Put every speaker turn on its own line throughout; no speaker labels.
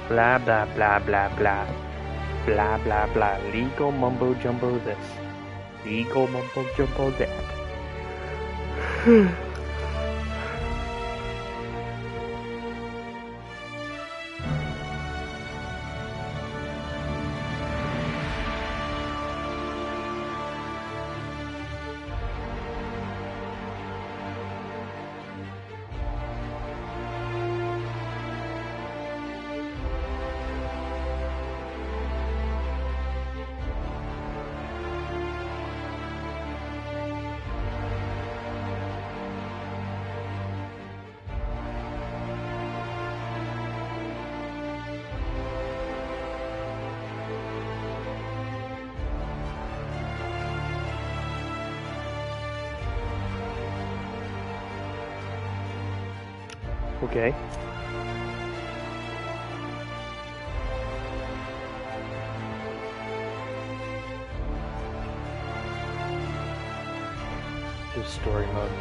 Blah blah blah blah blah. Blah blah blah. Legal mumbo jumbo this. Legal mumbo jumbo that. Okay. Just story mode.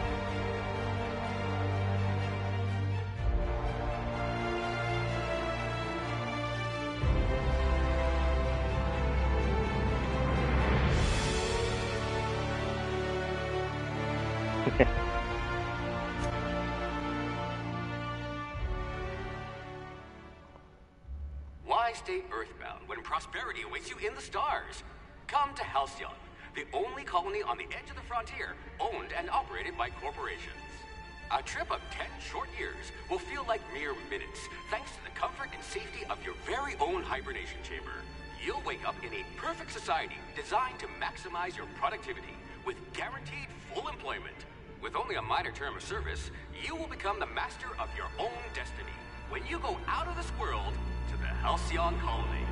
Why stay earthbound when prosperity awaits you in the stars? Come to Halcyon, the only colony on the edge of the frontier, owned and operated by corporations. A trip of 10 short years will feel like mere minutes, thanks to the comfort and safety of your very own hibernation chamber. You'll wake up in a perfect society designed to maximize your productivity, with guaranteed full employment. With only a minor term of service, you will become the master of your own destiny when you go out of this world to the Halcyon colony.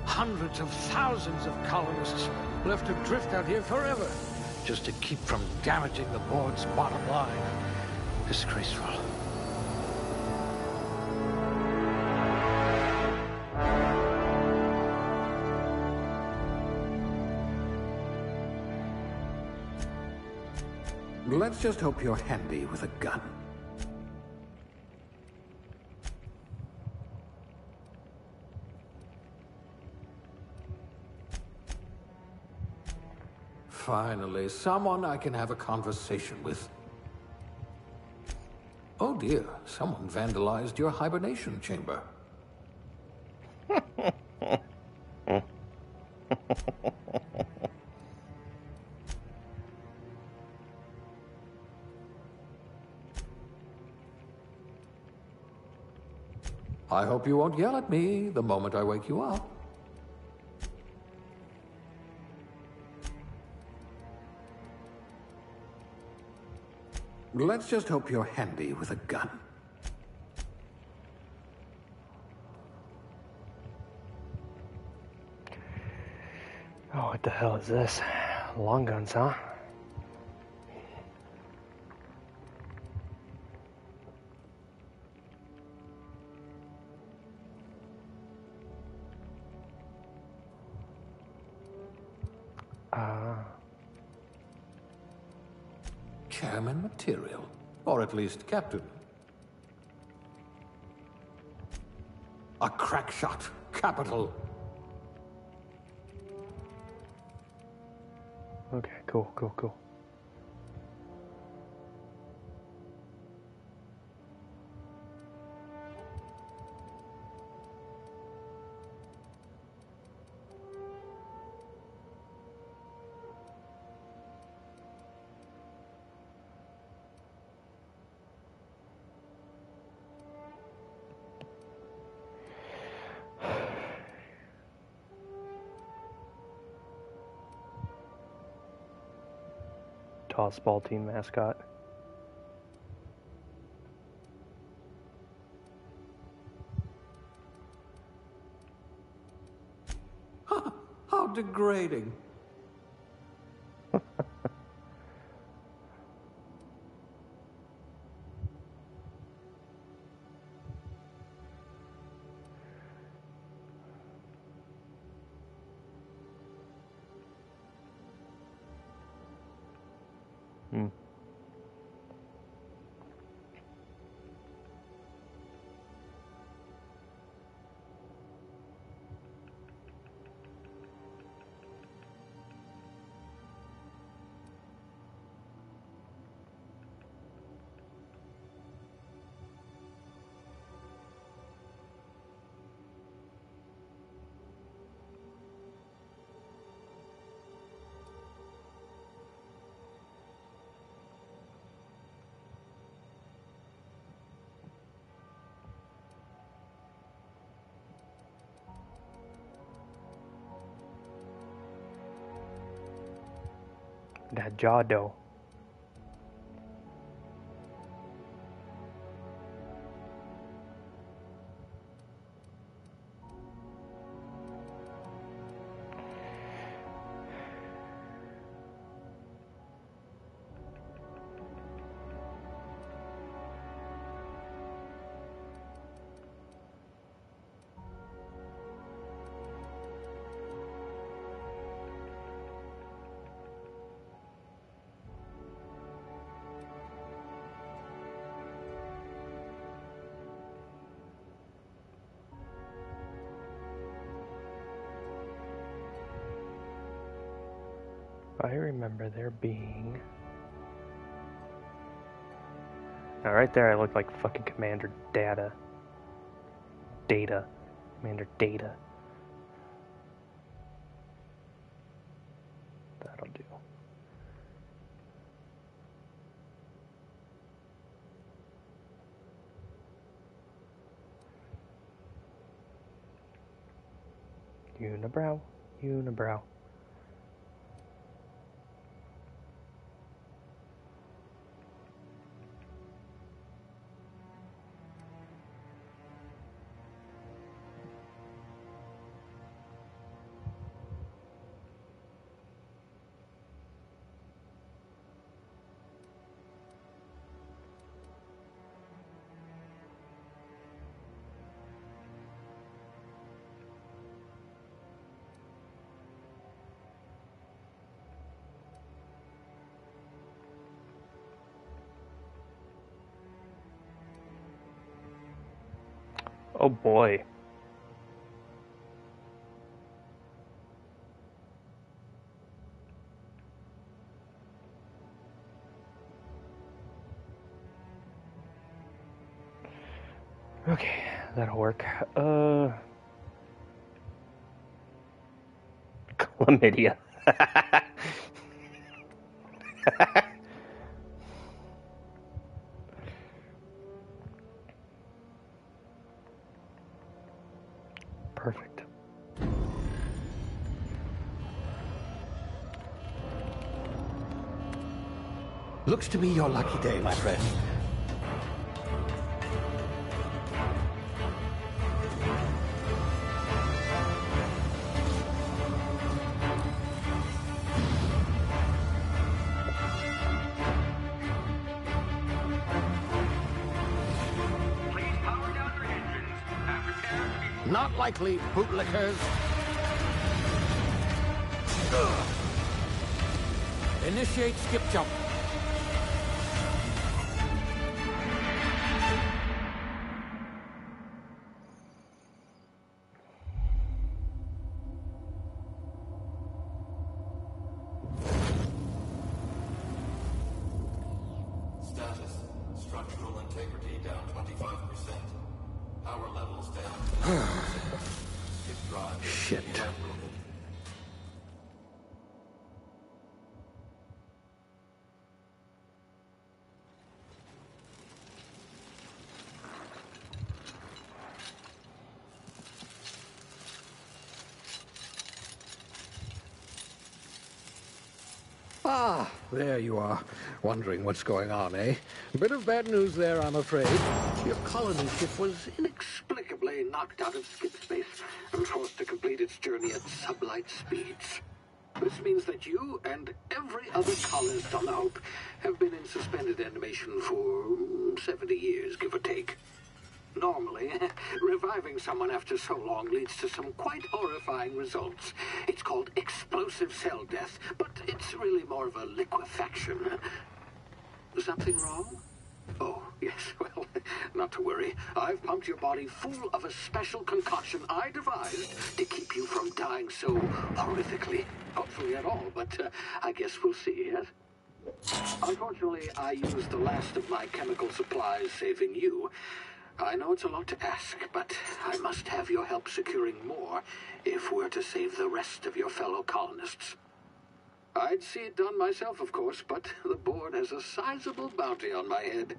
Hundreds of thousands of colonists left to drift out here forever, just to keep from damaging the board's bottom line. Disgraceful.
Let's just hope you're handy with a gun. Finally, someone I can have a conversation with. Oh dear, someone vandalized your hibernation chamber. I hope you won't yell at me the moment I wake you up. Let's just hope you're handy with a gun.
Oh, what the hell is this? Long guns, huh?
Chairman material. Or at least captain. A crack shot. Capital.
Okay, cool. Tossball team mascot.
How degrading.
That jaw dough. I remember there being... Now right there I look like fucking Commander Data. Commander Data. That'll do. Unibrow, unibrow. Oh boy. Okay, that'll work. Chlamydia. Perfect.
Looks to be your lucky day, my friend.
Please power down your engines and prepare to be...
Not likely, bootlickers. Initiate skip jump.
Status. Structural integrity down 25%. Power levels down.
Shit. Ah, there you are. Wondering what's going on, eh? Bit of bad news there, I'm afraid. Your colony ship was inexplicably knocked out of skip space and forced to complete its journey at sublight speeds. This means that you and every other colonist on the Hope have been in suspended animation for 70 years, give or take. Normally, reviving someone after so long leads to some quite horrifying results. It's called explosive cell death, but it's really more of a liquefaction. Something wrong? Oh, yes, well, not to worry. I've pumped your body full of a special concoction I devised to keep you from dying so horrifically. Hopefully at all, but I guess we'll see, yes? Unfortunately, I used the last of my chemical supplies saving you. I know it's a lot to ask, but I must have your help securing more if we're to save the rest of your fellow colonists. I'd see it done myself, of course, but the board has a sizable bounty on my head.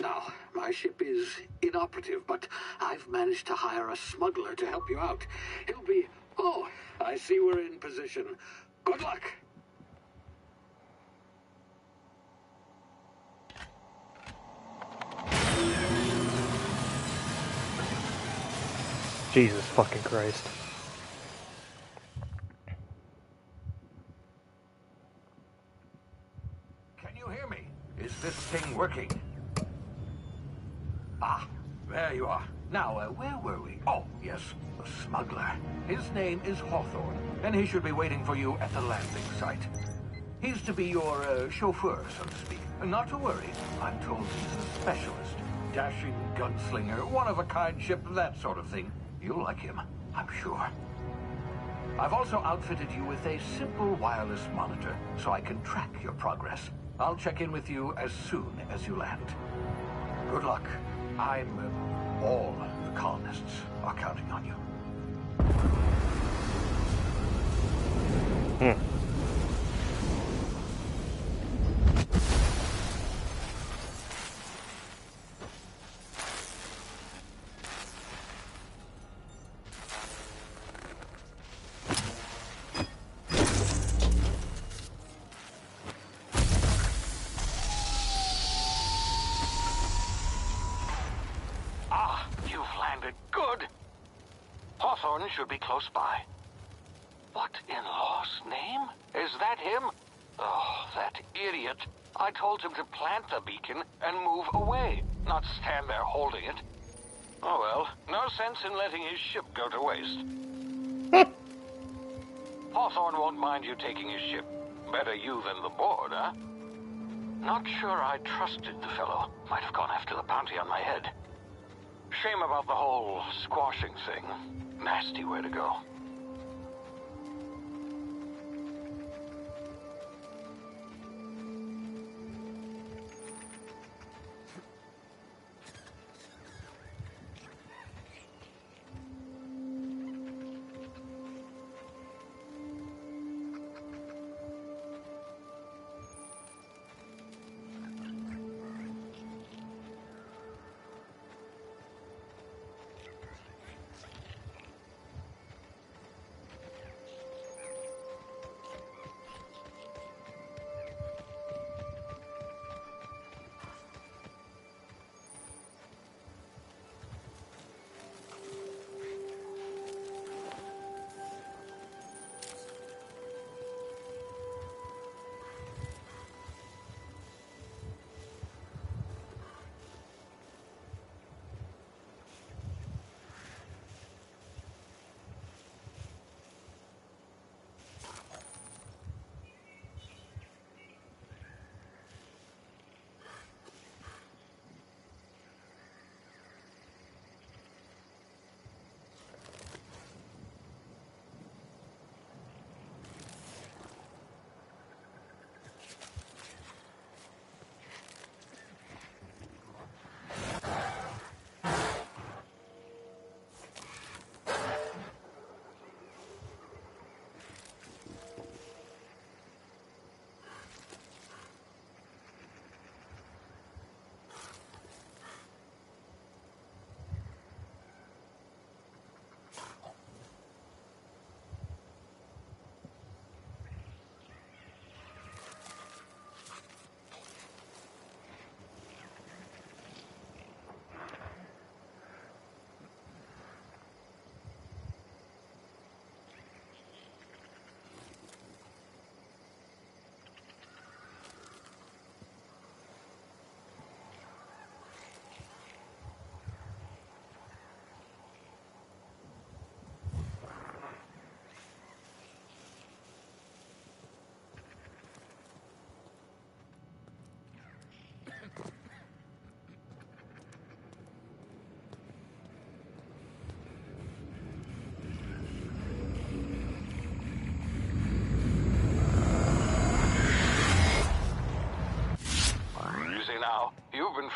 Now, my ship is inoperative, but I've managed to hire a smuggler to help you out. He'll be... Oh, I see we're in position. Good luck!
Jesus fucking Christ.
Can you hear me? Is this thing working? Ah, there you are. Now, where were we? Oh, yes, the smuggler. His name is Hawthorne, and he should be waiting for you at the landing site. He's to be your chauffeur, so to speak. Not to worry, I'm told he's a specialist. Dashing gunslinger, one-of-a-kind ship, that sort of thing. You'll like him, I'm sure. I've also outfitted you with a simple wireless monitor, so I can track your progress. I'll check in with you as soon as you land. Good luck. All the colonists are counting on you.
Hawthorne should be close by. What in law's name? Is that him? Oh, that idiot. I told him to plant the beacon and move away, not stand there holding it. Oh well, no sense in letting his ship go to waste. Hawthorne won't mind you taking his ship. Better you than the board, huh? Not sure I trusted the fellow. Might have gone after the bounty on my head. Shame about the whole squashing thing. Nasty way to go.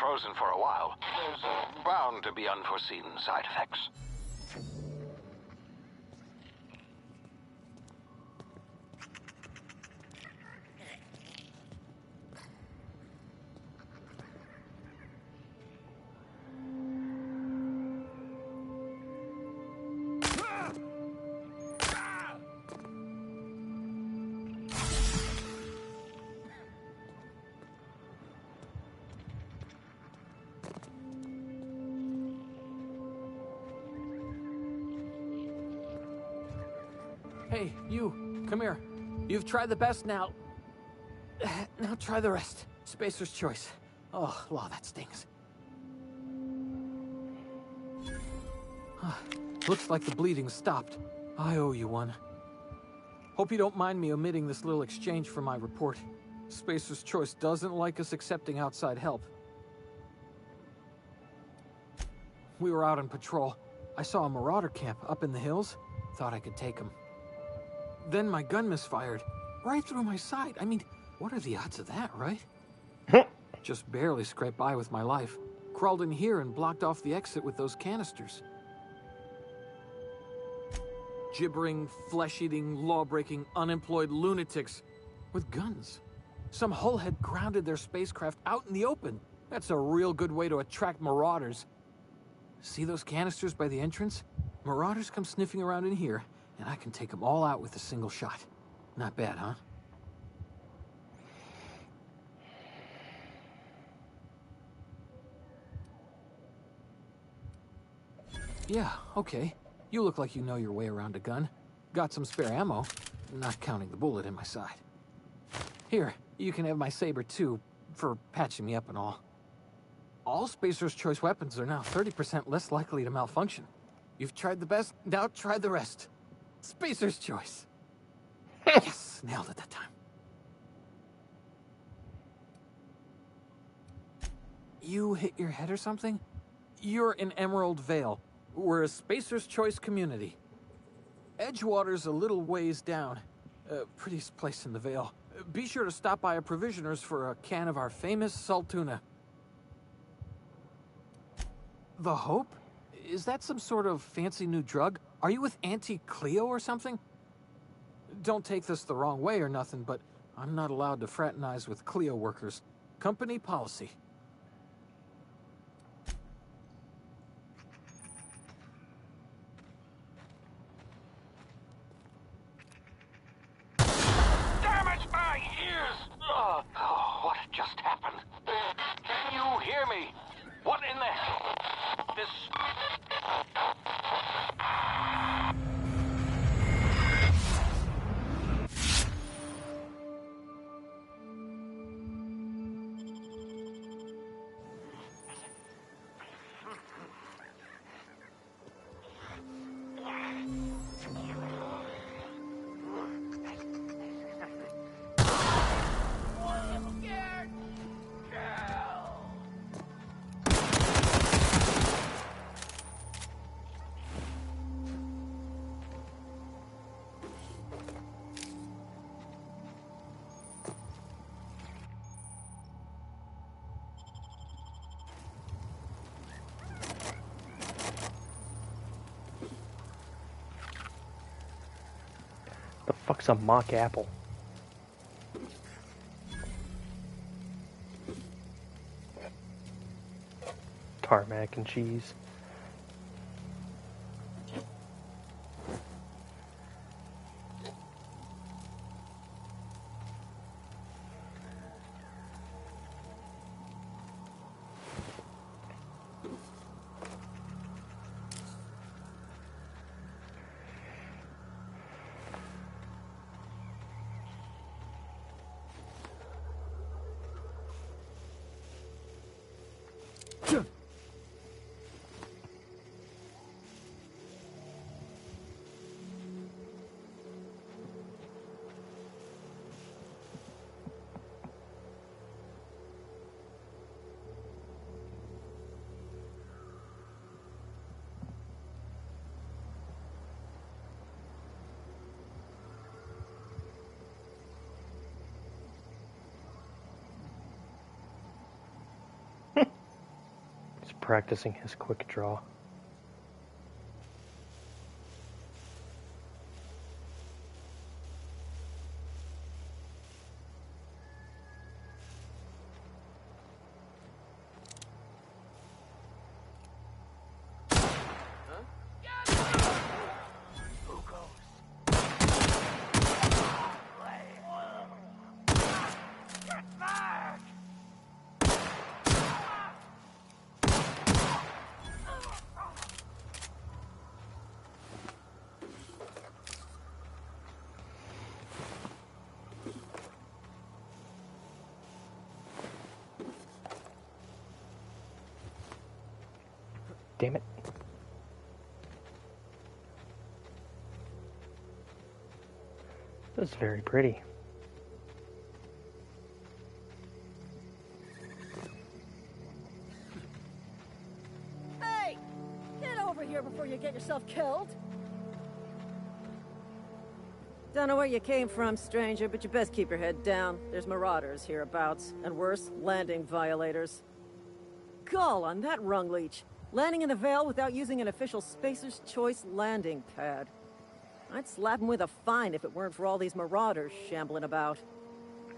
frozen for a while. There's bound to be unforeseen side effects.
Hey, you, come here. You've tried the best now. Now try the rest. Spacer's choice. Oh, law, that stings. Looks like the bleeding stopped. I owe you one. Hope you don't mind me omitting this little exchange from my report. Spacer's choice doesn't like us accepting outside help. We were out on patrol. I saw a marauder camp up in the hills. Thought I could take him. Then my gun misfired, right through my side. I mean, what are the odds of that, right? Just barely scraped by with my life. Crawled in here and blocked off the exit with those canisters. Gibbering, flesh-eating, law-breaking, unemployed lunatics with guns. Some hullhead grounded their spacecraft out in the open. That's a real good way to attract marauders. See those canisters by the entrance? Marauders come sniffing around in here, and I can take them all out with a single shot. Not bad, huh? Yeah, okay. You look like you know your way around a gun. Got some spare ammo, not counting the bullet in my side. Here, you can have my saber too, for patching me up and all. All Spacer's choice weapons are now 30% less likely to malfunction. You've tried the best, now try the rest. Spacer's choice. Yes, nailed it that time. You hit your head or something? You're in Emerald Vale. We're a Spacer's choice community. Edgewater's a little ways down. Prettiest place in the Vale. Be sure to stop by a provisioner's for a can of our famous salt tuna. The Hope? Is that some sort of fancy new drug? Are you with Auntie Cleo or something? Don't take this the wrong way or nothing, but I'm not allowed to fraternize with Cleo workers. Company policy.
Damage my ears! Oh, what just happened? Can you hear me? What in the hell? This...
The fuck's a mock apple? Tarmac and cheese. practicing his quick draw. Damn it. That's very pretty.
Hey! Get over here before you get yourself killed! Don't know where you came from, stranger, but you best keep your head down. There's marauders hereabouts, and worse, landing violators. Gall on that rung leech. Landing in the Vale without using an official Spacer's Choice landing pad. I'd slap him with a fine if it weren't for all these marauders shambling about.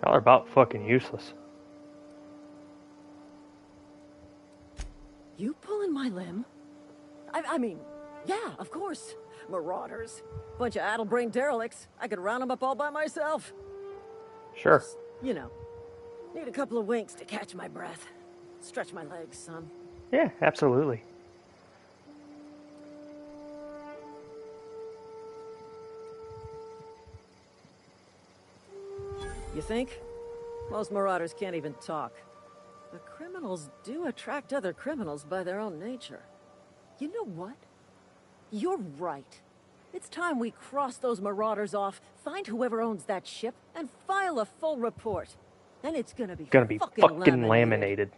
Y'all are about fucking useless.
You pulling my limb? I mean, yeah, of course. Marauders. Bunch of addle-brained derelicts. I could round them up all by myself.
Sure.
Just, you know, need a couple of winks to catch my breath. Stretch my legs, son.
Yeah, absolutely.
You think? Most marauders can't even talk. But criminals do attract other criminals by their own nature. You know what? You're right. It's time we cross those marauders off, find whoever owns that ship, and file a full report. Then it's gonna be fucking
laminated.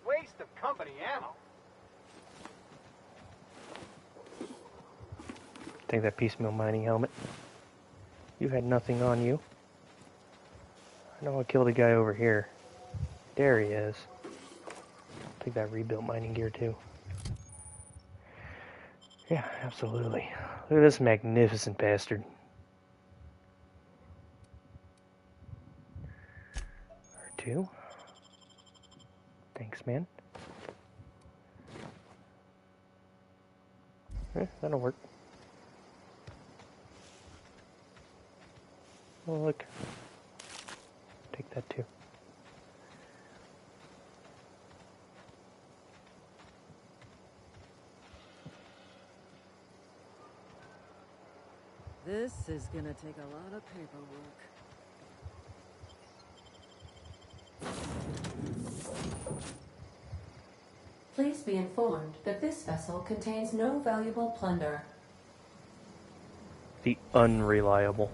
Waste of company ammo.
Take that piecemeal mining helmet. You had nothing on you. I know I killed a guy over here. There he is. Take that rebuilt mining gear too. Yeah, absolutely. Look at this magnificent bastard. R2. Thanks, man. That'll work. Oh, look. Take that too.
This is gonna take a lot of paperwork.
Please be informed that this vessel contains no valuable plunder.
The unreliable.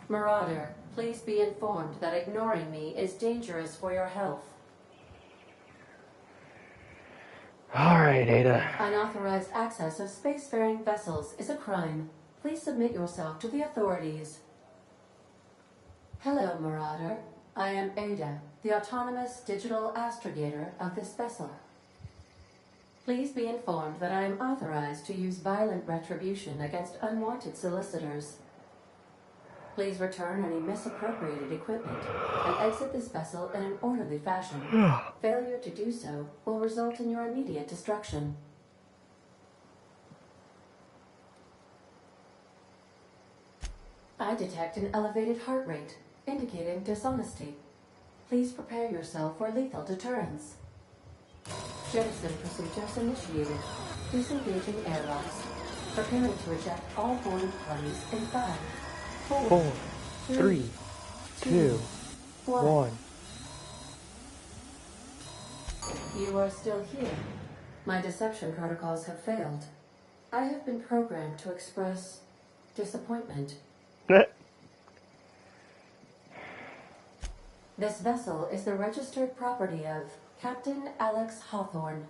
Marauder, please be informed that ignoring me is dangerous for your health.
Alright, Ada.
Unauthorized access of spacefaring vessels is a crime. Please submit yourself to the authorities. Hello, Marauder. I am Ada, the autonomous digital astrogator of this vessel. Please be informed that I am authorized to use violent retribution against unwanted solicitors. Please return any misappropriated equipment and exit this vessel in an orderly fashion. Failure to do so will result in your immediate destruction. I detect an elevated heart rate, indicating dishonesty. Please prepare yourself for lethal deterrence. Jettison procedures initiated. Disengaging airlocks. Preparing to eject all boarding parties in 5, 4,
3, 2, 1.
You are still here. My deception protocols have failed. I have been programmed to express disappointment. This vessel is the registered property of Captain Alex Hawthorne.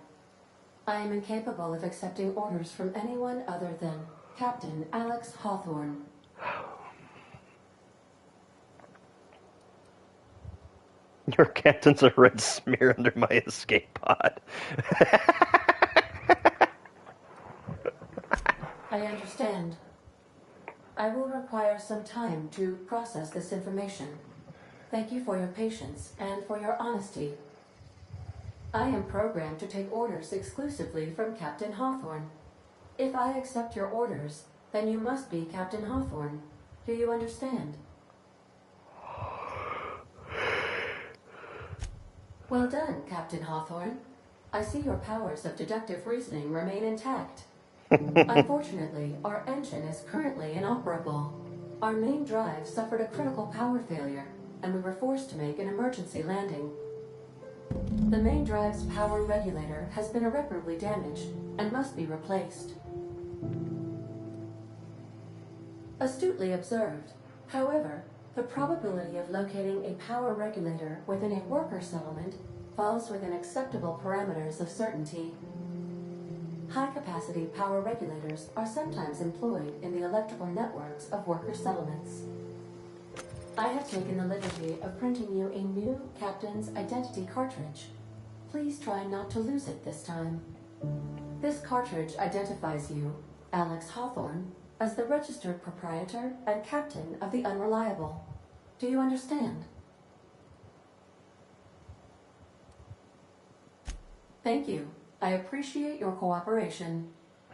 I am incapable of accepting orders from anyone other than Captain Alex Hawthorne.
Your captain's a red smear under my escape pod.
I understand. I will require some time to process this information. Thank you for your patience and for your honesty. I am programmed to take orders exclusively from Captain Hawthorne. If I accept your orders, then you must be Captain Hawthorne. Do you understand? Well done, Captain Hawthorne. I see your powers of deductive reasoning remain intact. Unfortunately, our engine is currently inoperable. Our main drive suffered a critical power failure, and we were forced to make an emergency landing. The main drive's power regulator has been irreparably damaged and must be replaced. Astutely observed. However, the probability of locating a power regulator within a worker settlement falls within acceptable parameters of certainty. High-capacity power regulators are sometimes employed in the electrical networks of worker settlements. I have taken the liberty of printing you a new Captain's Identity cartridge. Please try not to lose it this time. This cartridge identifies you, Alex Hawthorne, as the registered proprietor and captain of the Unreliable. Do you understand? Thank you. I appreciate your cooperation.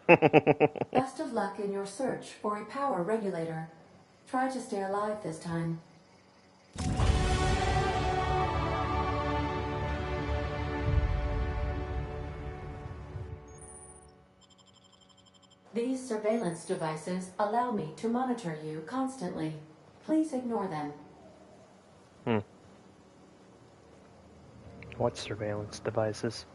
Best of luck in your search for a power regulator. Try to stay alive this time. These surveillance devices allow me to monitor you constantly. Please ignore them.
What surveillance devices?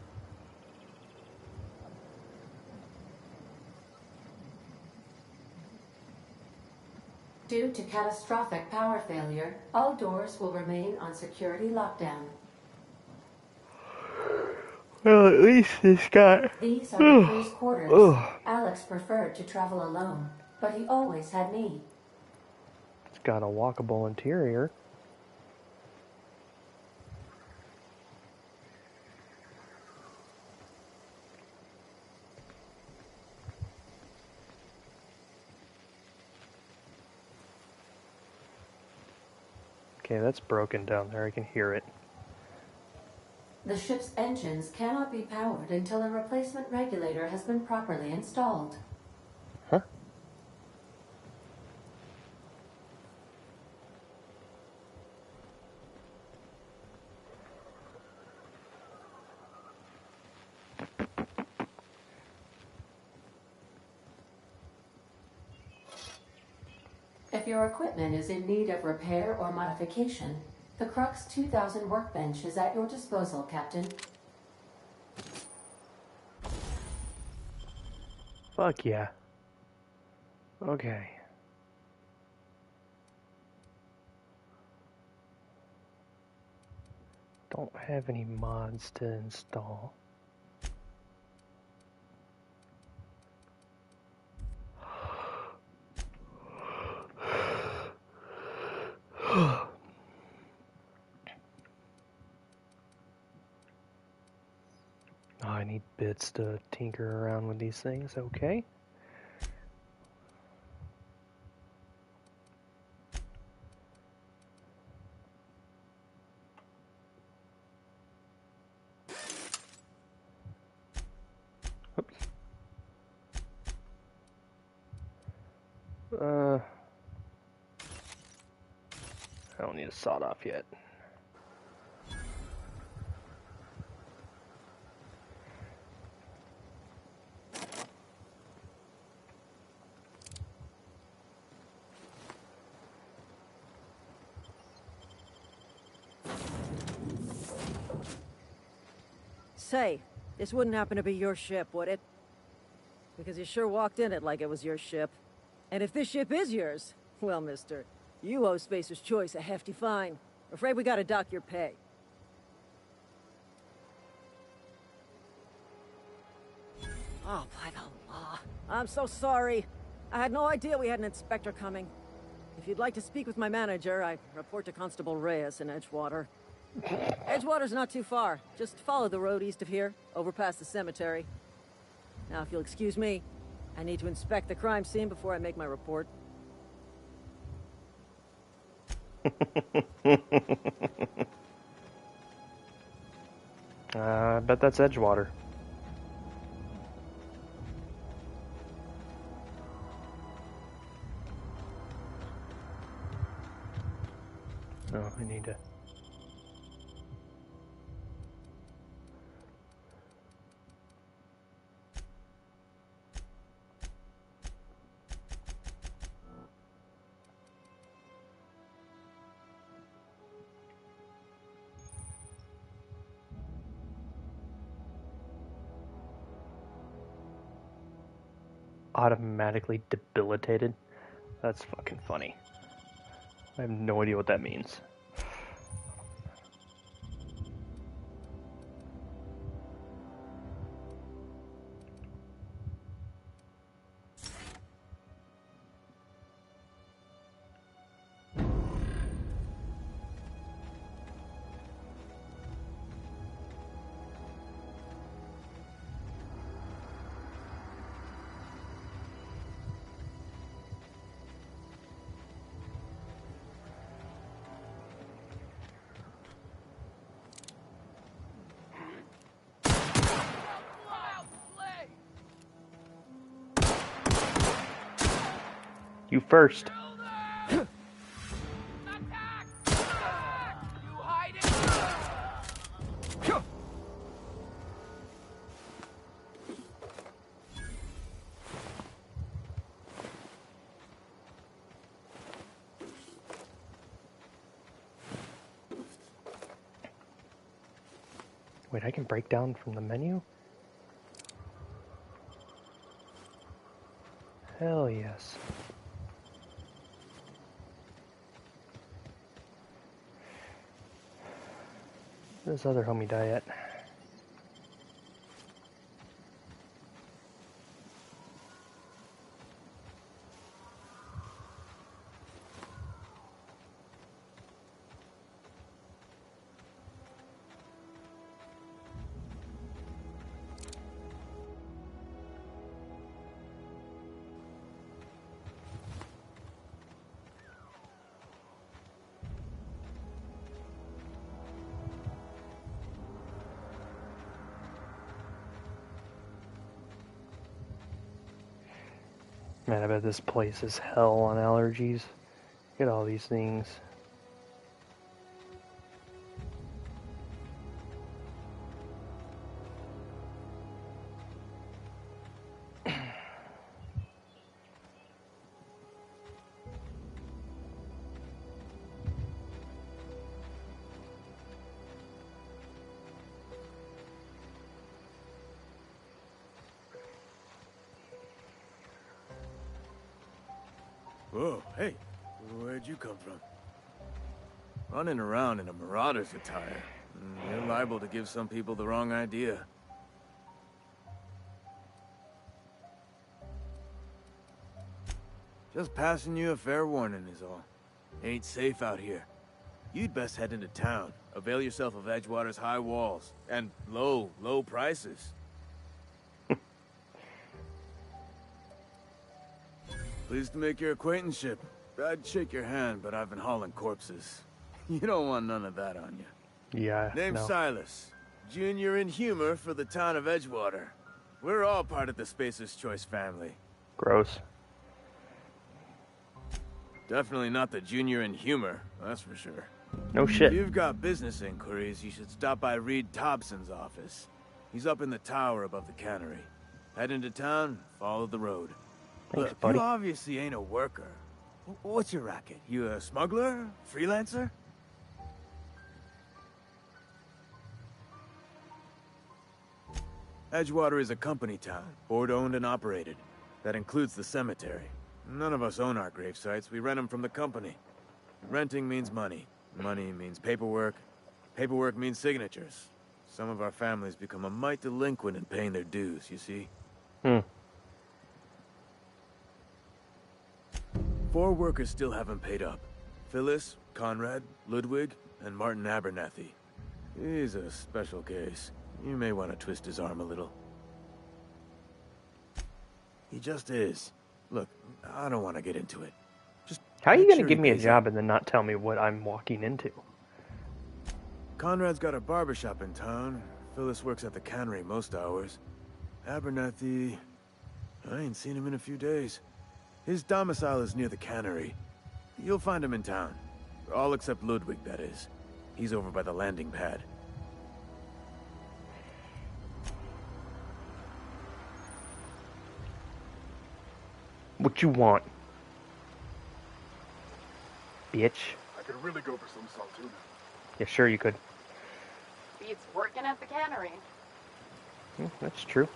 Due to catastrophic power failure, all doors will remain on security lockdown.
Well, at least it's got...
These are the crew's quarters. Alex preferred to travel alone, but he always had me.
It's got a walkable interior. Okay, that's broken down there. I can hear it.
The ship's engines cannot be powered until a replacement regulator has been properly installed.
Huh?
If your equipment is in need of repair or modification, the Crux 2000 workbench is at your disposal, Captain.
Fuck yeah. Okay. Don't have any mods to install. Oh, I need bits to tinker around with these things. Okay. Oops. I don't need a sawed off yet.
Say, this wouldn't happen to be your ship, would it? Because you sure walked in it like it was your ship. And if this ship is yours, Well, mister, you owe Spacer's Choice a hefty fine. Afraid we gotta dock your pay. Oh, by the law. I'm so sorry. I had no idea we had an inspector coming. If you'd like to speak with my manager, I report to Constable Reyes in Edgewater. Edgewater's not too far. Just follow the road east of here, over past the cemetery. Now, if you'll excuse me, I need to inspect the crime scene before I make my report.
I bet that's Edgewater. Oh, I need to... Automatically debilitated? That's fucking funny. I have no idea what that means. You first. Wait, I can break down from the menu? Hell yes. This other homie die yet? Man, I bet this place is hell on allergies. Look at all these things.
Whoa, hey, where'd you come from? Running around in a marauder's attire. You're liable to give some people the wrong idea. Just passing you a fair warning is all. Ain't safe out here. You'd best head into town. Avail yourself of Edgewater's high walls. And low prices. Pleased to make your acquaintanceship. I'd shake your hand, but I've been hauling corpses. You don't want none of that on you.
Yeah,
Name's
no.
Silas. Junior in humor for the town of Edgewater. We're all part of the Spacer's Choice family.
Gross.
Definitely not the junior in humor, that's for sure.
No shit.
If you've got business inquiries, you should stop by Reed Thompson's office. He's up in the tower above the cannery. Head into town, follow the road.
Thanks,
Look,
buddy.
you obviously ain't a worker. What's your racket? You a smuggler? Freelancer? Edgewater is a company town, board-owned and operated. That includes the cemetery. None of us own our grave sites. We rent them from the company. Renting means money. Money means paperwork. Paperwork means signatures. Some of our families become a mite delinquent in paying their dues, you see? 4 workers still haven't paid up. Phyllis, Conrad, Ludwig, and Martin Abernathy. He's a special case. You may want to twist his arm a little. He just is. Look, I don't want to get into it. Just
How are you
make
going to
sure
give
he
me a
pays
job
up.
and then not tell me what I'm walking into?
Conrad's got a barbershop in town. Phyllis works at the cannery most hours. Abernathy... I ain't seen him in a few days. His domicile is near the cannery. You'll find him in town. All except Ludwig, that is. He's over by the landing pad.
What you want? Bitch.
I could really go for some saltuna.
Yeah, sure you could.
Beats working at the cannery.
That's true.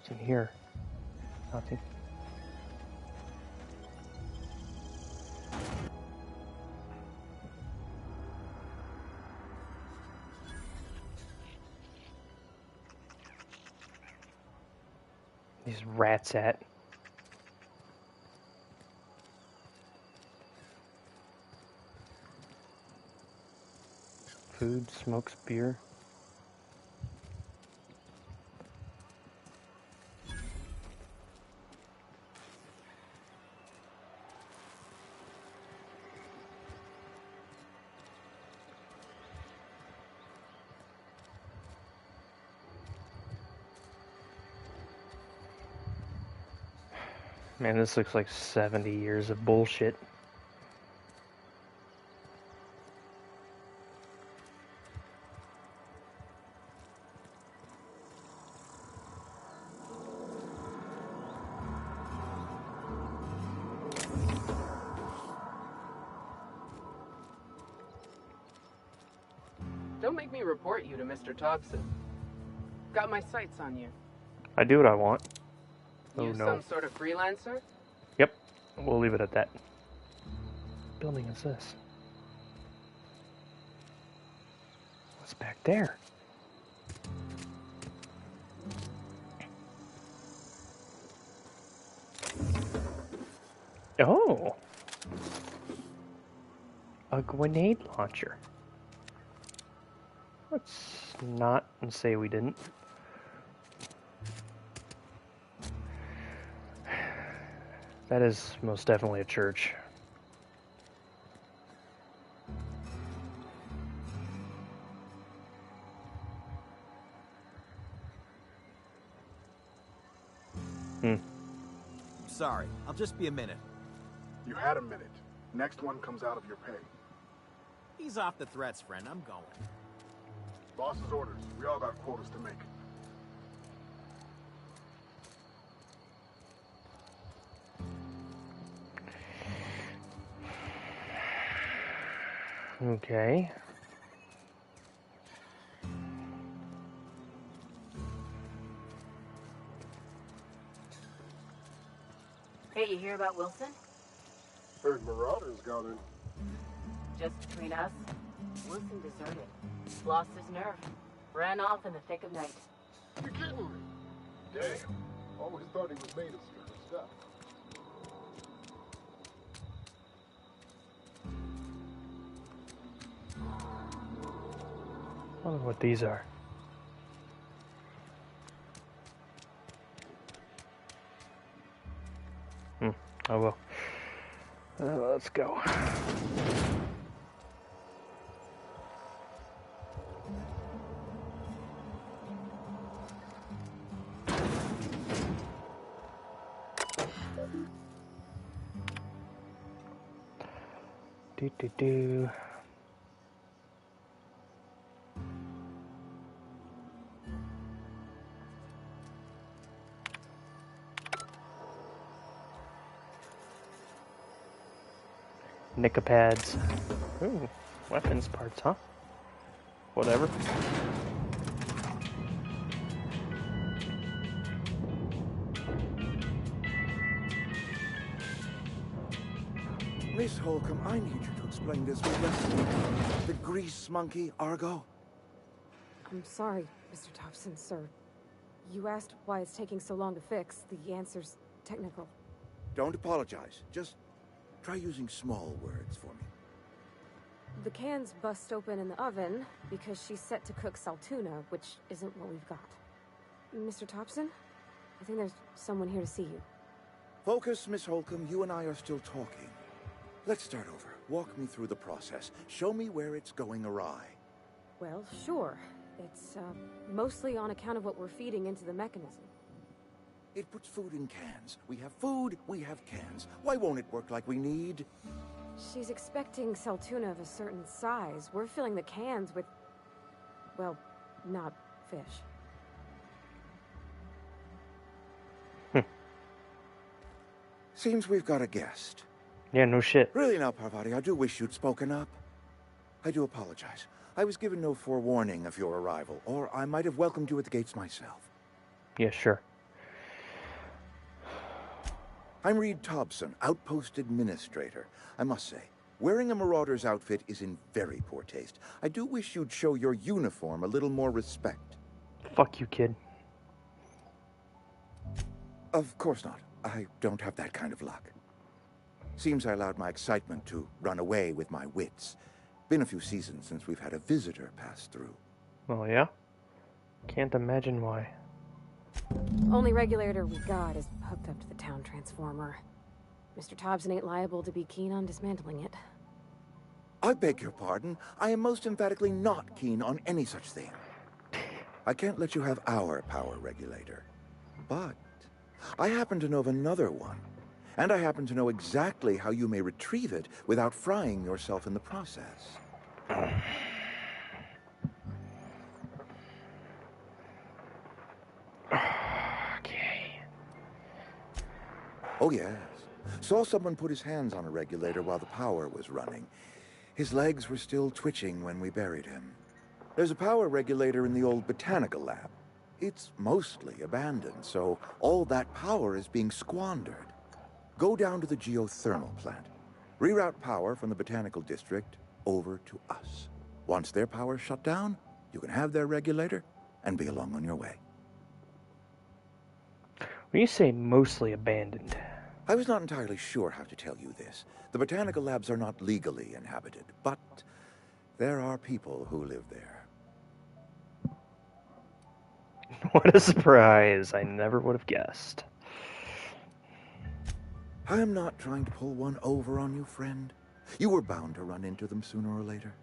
What's in here? Nothing. These rats at. Food, smokes, beer. Man, this looks like 70 years of bullshit.
Don't make me report you to Mr. Thompson. Got my sights on you.
I do what I want. Oh
You
no.
some sort of freelancer?
Yep. We'll leave it at that. What building is this? What's back there? Oh! A grenade launcher. Let's not and say we didn't. That is most definitely a church.
Sorry, I'll just be a minute.
You had a minute. Next one comes out of your pay.
Ease off the threats, friend. I'm going.
Boss's orders. We all got quotas to make.
Okay.
Hey, you hear about Wilson?
Heard Marauders got in.
Just between us, Wilson deserted. Lost his nerve. Ran off in the thick of night.
You kidding me? Damn. Always thought he was made of certain stuff.
I wonder what these are. Oh well. Let's go. Do. Nicopads. Ooh, weapons parts, huh? Whatever.
Miss Holcomb, I need you to explain this with the grease monkey, Argo.
I'm sorry, Mr. Thompson, sir. You asked why it's taking so long to fix. The answer's technical.
Don't apologize. Just try using small words for me.
The cans bust open in the oven because she's set to cook saltuna, which isn't what we've got. Mr. Thompson, I think there's someone here to see you.
Focus, Miss Holcomb. You and I are still talking. Let's start over. Walk me through the process. Show me where it's going awry.
Well, sure. It's, mostly on account of what we're feeding into the mechanism.
It puts food in cans. We have food, we have cans. Why won't it work like we need?
She's expecting saltuna of a certain size. We're filling the cans with, well, not fish.
Seems we've got a guest.
Yeah, no shit.
Really now, Parvati, I do wish you'd spoken up. I do apologize. I was given no forewarning of your arrival, or I might have welcomed you at the gates myself.
Yeah, sure.
I'm Reed Thompson, Outpost Administrator. I must say, wearing a Marauder's outfit is in very poor taste. I do wish you'd show your uniform a little more respect.
Fuck you, kid.
Of course not. I don't have that kind of luck. Seems I allowed my excitement to run away with my wits. Been a few seasons since we've had a visitor pass through.
Oh, yeah? Can't imagine why.
Only regulator we got is hooked up to the town transformer. Mr. Thompson ain't liable to be keen on dismantling it.
I beg your pardon. I am most emphatically not keen on any such thing. I can't let you have our power regulator. But I happen to know of another one. And I happen to know exactly how you may retrieve it without frying yourself in the process.
Okay.
Oh, yes. Saw someone put his hands on a regulator while the power was running. His legs were still twitching when we buried him. There's a power regulator in the old botanical lab. It's mostly abandoned, so all that power is being squandered. Go down to the geothermal plant. Reroute power from the botanical district over to us. Once their power's shut down, you can have their regulator and be along on your way.
When you say mostly abandoned...
I was not entirely sure how to tell you this. The botanical labs are not legally inhabited, but there are people who live there.
What a surprise. I never would have guessed.
I am not trying to pull one over on you, friend. You were bound to run into them sooner or later.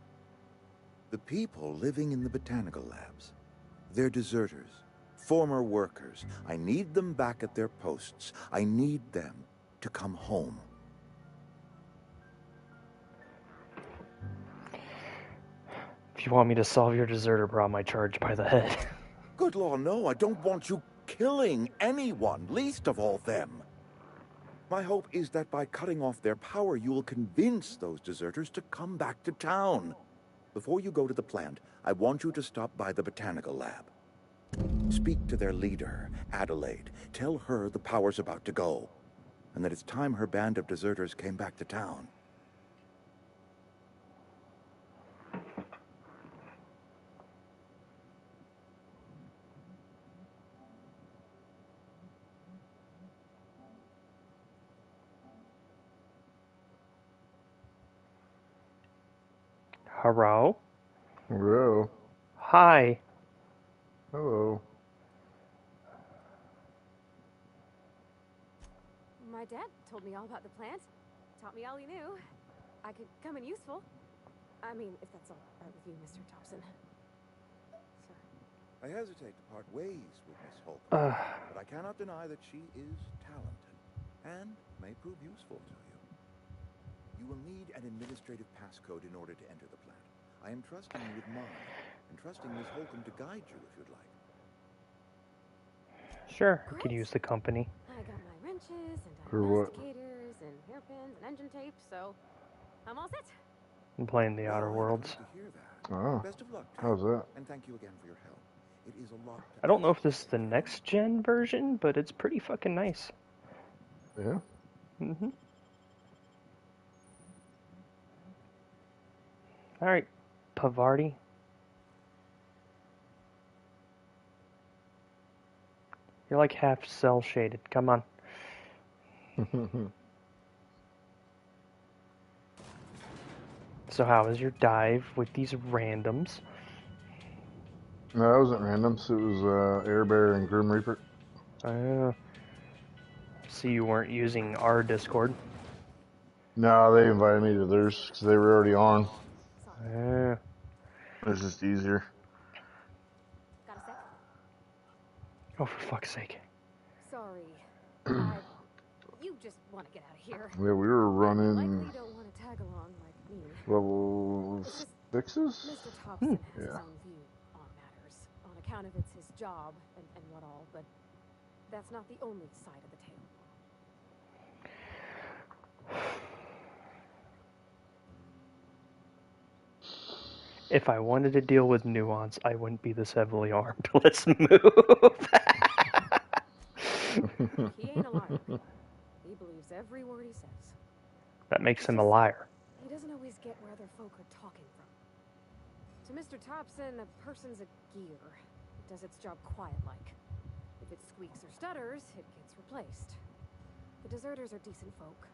The people living in the botanical labs, they're deserters, former workers. I need them back at their posts. I need them to come home.
If you want me to solve your deserter problem, I charge by the head.
Good Lord, no, I don't want you killing anyone, least of all them. My hope is that by cutting off their power, you will convince those deserters to come back to town. Before you go to the plant, I want you to stop by the botanical lab. Speak to their leader, Adelaide. Tell her the power's about to go, and that it's time her band of deserters came back to town.
Hello?
Hello.
Hi.
Hello.
My dad told me all about the plant. Taught me all he knew. I could come in useful. I mean, if that's all right with you, Mr. Thompson.
I hesitate to part ways with Miss Holcomb, but I cannot deny that she is talented and may prove useful to you. You will need an administrative passcode in order to enter the plant. I am trusting you with mine, and trusting Miss Holcomb to guide you if you'd like.
Sure, I could use the company.
I got my wrenches and
For what?
diagnosticators and hairpins and engine tape, so I'm all set.
I'm playing the Outer
I'm
Worlds.
glad to hear that.
Oh,
Best of luck to
how's
you,
that?
and thank you again for your help. It is a lot.
I don't know if this is the next gen version, but it's pretty fucking nice.
Yeah.
Mhm. All right, Pavardi. You're like half cell shaded. Come on. So how is your dive with these randoms?
No, that wasn't random. So it was Air Bear and Grim Reaper.
See, you weren't using our Discord.
No, they invited me to theirs because they were already on. It's just easier.
Got a sec?
Oh, for fuck's sake.
Sorry. You just want to get out of here.
Yeah, we were running
Likely don't want to tag along like me.
level
It's just
6s?
Mr. Thompson has his
Yeah.
own view on matters, on account of it's his job and what all, but that's not the only side of the tale.
If I wanted to deal with nuance, I wouldn't be this heavily armed. Let's move.
He ain't a liar. He believes every word he says.
That makes him a liar.
He doesn't always get where other folk are talking from. To Mr. Thompson, a person's a gear. It does its job quiet-like. If it squeaks or stutters, it gets replaced. The deserters are decent folk.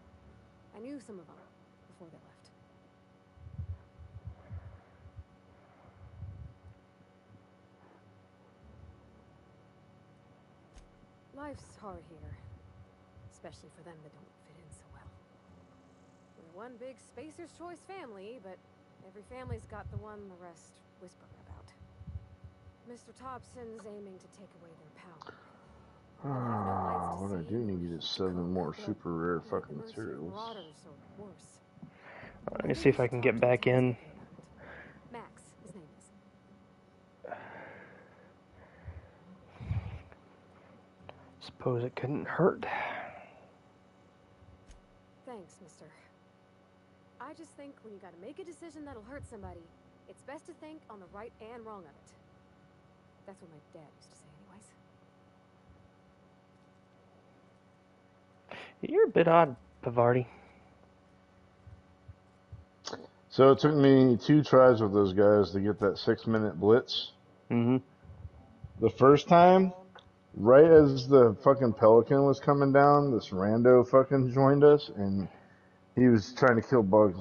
I knew some of them before they left. Life's hard here, especially for them that don't fit in so well. We're one big Spacer's Choice family, but every family's got the one the rest whisper about. Mr. Thompson's aiming to take away their power.
What I do need is 7 more super rare fucking materials.
Let me see if I can get back in.
Max, his name is.
Suppose it couldn't hurt.
Thanks, mister. I just think when you gotta make a decision that'll hurt somebody, it's best to think on the right and wrong of it. That's what my dad used to say anyways.
You're a bit odd, Pavardi.
So it took me 2 tries with those guys to get that 6-minute blitz.
Mm-hmm.
The first time, right as the fucking Pelican was coming down, this rando fucking joined us, and he was trying to kill bugs